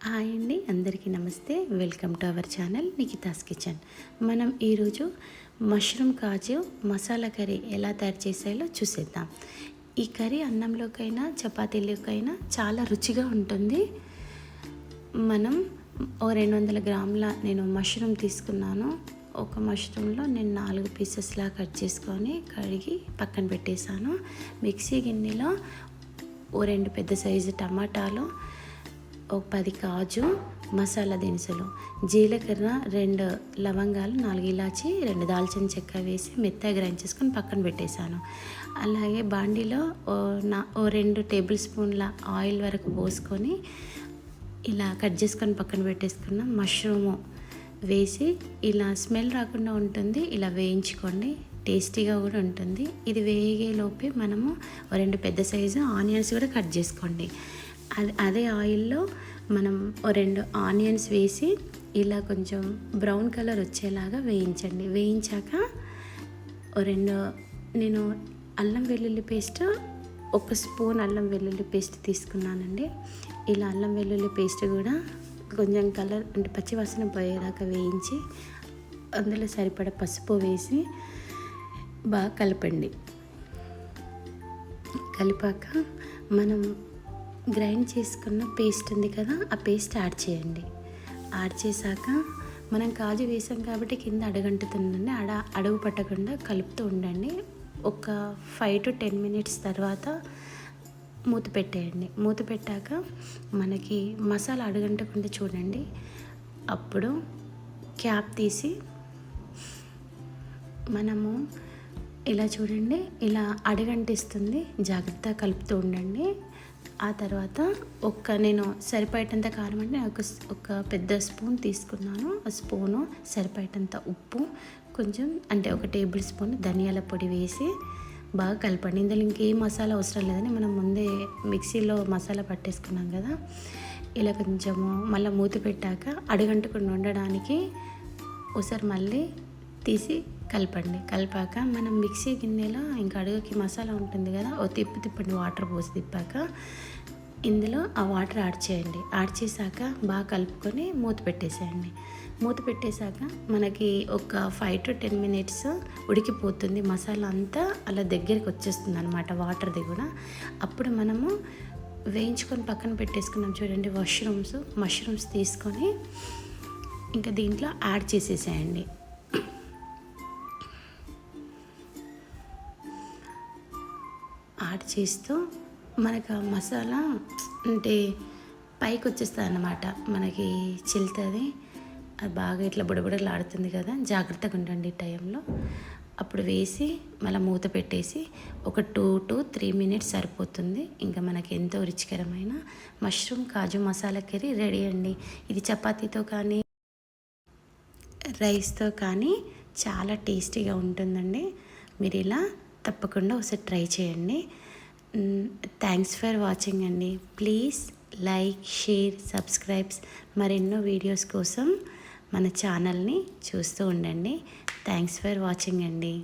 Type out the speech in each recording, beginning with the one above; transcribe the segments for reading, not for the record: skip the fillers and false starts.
Hi అండి, అందరికీ నమస్తే. Welcome to our channel Nikhita's kitchen. మనం ఈరోజు మష్రూమ్ కాజు మసాలా కర్రీ ఎలా తయారు చేసేయాలో చూసేద్దాం. ఈ కర్రీ అన్నంలోకైనా చపాతీలోకైనా చాలా రుచిగా ఉంటుంది. మనం 200 గ్రాముల నేను మష్రూమ్ తీసుకున్నాను. ఒక మష్రూమ్లో నేను 4 పీసెస్లా కట్ చేసుకొని కడిగి పక్కన పెట్టేశాను. మిక్సీ గిన్నెలో 2 పెద్ద సైజు టమాటాలు, ఒక 10 కాజు, మసాలా దినుసులు, జీలకర్ర, 2 లవంగాలు, 4 ఇలాచి, 2 దాల్చిన చెక్క వేసి మెత్తగా గ్రైండ్ చేసుకొని పక్కన పెట్టేశాను. అలాగే బాండీలో 2 టేబుల్ స్పూన్ల ఆయిల్ వరకు పోసుకొని ఇలా కట్ చేసుకొని పక్కన పెట్టేసుకున్న మష్రూము వేసి ఇలా స్మెల్ రాకుండా ఉంటుంది. ఇలా వేయించుకోండి, టేస్టీగా కూడా ఉంటుంది. ఇది వేగేలోపే మనము 2 పెద్ద సైజు ఆనియన్స్ కూడా కట్ చేసుకోండి. అదే ఆయిల్లో మనం 2 ఆనియన్స్ వేసి ఇలా కొంచెం బ్రౌన్ కలర్ వచ్చేలాగా వేయించండి. వేయించాక 2 నేను అల్లం వెల్లుల్లి పేస్ట్ 1 స్పూన్ అల్లం వెల్లుల్లి పేస్ట్ తీసుకున్నానండి. ఇలా అల్లం వెల్లుల్లి పేస్ట్ కూడా కొంచెం కలర్ అంటే పచ్చివాసన పోయేదాకా వేయించి అందులో సరిపడ పసుపు వేసి బాగా కలపండి. కలిపాక మనం గ్రైండ్ చేసుకున్న పేస్ట్ ఉంది కదా, ఆ పేస్ట్ యాడ్ చేయండి. యాడ్ చేశాక మనం కాజు వేసాం కాబట్టి కింద అడుగంటుతుందండి. అడుగు పట్టకుండా కలుపుతూ ఉండండి. ఒక 5 to 10 minutes తర్వాత మూత పెట్టేయండి. మూత పెట్టాక మనకి మసాలా అడుగంటకుండా చూడండి. అప్పుడు క్యాప్ తీసి మనము ఇలా చూడండి, ఇలా అడుగంటిస్తుంది, జాగ్రత్తగా కలుపుతూ ఉండండి. ఆ తర్వాత నేను సరిపోయేటంత కారం అంటే ఒక పెద్ద స్పూన్ తీసుకున్నాను. ఆ స్పూను సరిపోయేటంత ఉప్పు, కొంచెం అంటే 1 టేబుల్ స్పూన్ ధనియాల పొడి వేసి బాగా కలపండి. ఇందులో ఇంకేం మసాలా అవసరం లేదని మనం ముందే మిక్సీలో మసాలా పట్టేసుకున్నాం కదా. ఇలా కొంచెము మళ్ళీ మూత పెట్టాక అడుగంటకుండా ఉండడానికి ఒకసారి మళ్ళీ తీసి కలపండి. కలిపాక మనం మిక్సీ గిన్నెలో ఇంకా అడుగుకి మసాలా ఉంటుంది కదా, తిప్పండి. వాటర్ పోసి తిప్పాక ఇందులో ఆ వాటర్ యాడ్ చేయండి. యాడ్ చేశాక బాగా కలుపుకొని మూత పెట్టేసేయండి. మూత పెట్టేశాక మనకి ఒక 5 to 10 minutes ఉడికిపోతుంది. మసాలా అంతా అలా దగ్గరికి వచ్చేస్తుంది అనమాట, వాటర్ది కూడా. అప్పుడు మనము వేయించుకొని పక్కన పెట్టేసుకున్నాం చూడండి మష్రూమ్స్ తీసుకొని ఇంకా దీంట్లో యాడ్ చేసేసేయండి. యాడ్ చేస్తూ మనకు ఆ మసాలా అంటే పైకి వచ్చేస్తుంది అన్నమాట, మనకి చిల్లుతుంది. అది బాగా ఇట్లా బుడబుడలాడుతుంది కదా, జాగ్రత్తగా ఉండండి టైంలో. అప్పుడు వేసి మళ్ళీ మూత పెట్టేసి ఒక 2 to 3 minutes సరిపోతుంది. ఇంకా మనకి ఎంతో రుచికరమైన మష్రూమ్ కాజు మసాలా కర్రీ రెడీ అండి. ఇది చపాతీతో కానీ రైస్తో కానీ చాలా టేస్టీగా ఉంటుందండి. మీరు ఇలా తప్పకుండా ఒకసారి ట్రై చేయండి. థ్యాంక్స్ ఫర్ వాచింగ్ అండి. ప్లీజ్ లైక్, షేర్, సబ్స్క్రైబ్స్ మరెన్నో వీడియోస్ కోసం మన ఛానల్ని చూస్తూ ఉండండి. థ్యాంక్స్ ఫర్ వాచింగ్ అండి.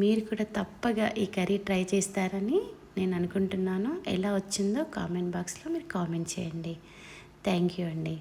మీరు కూడా తప్పగా ఈ కర్రీ ట్రై చేస్తారని నేను అనుకుంటున్నాను. ఎలా వచ్చిందో కామెంట్ బాక్స్లో మీరు కామెంట్ చేయండి. థ్యాంక్ యూ అండి.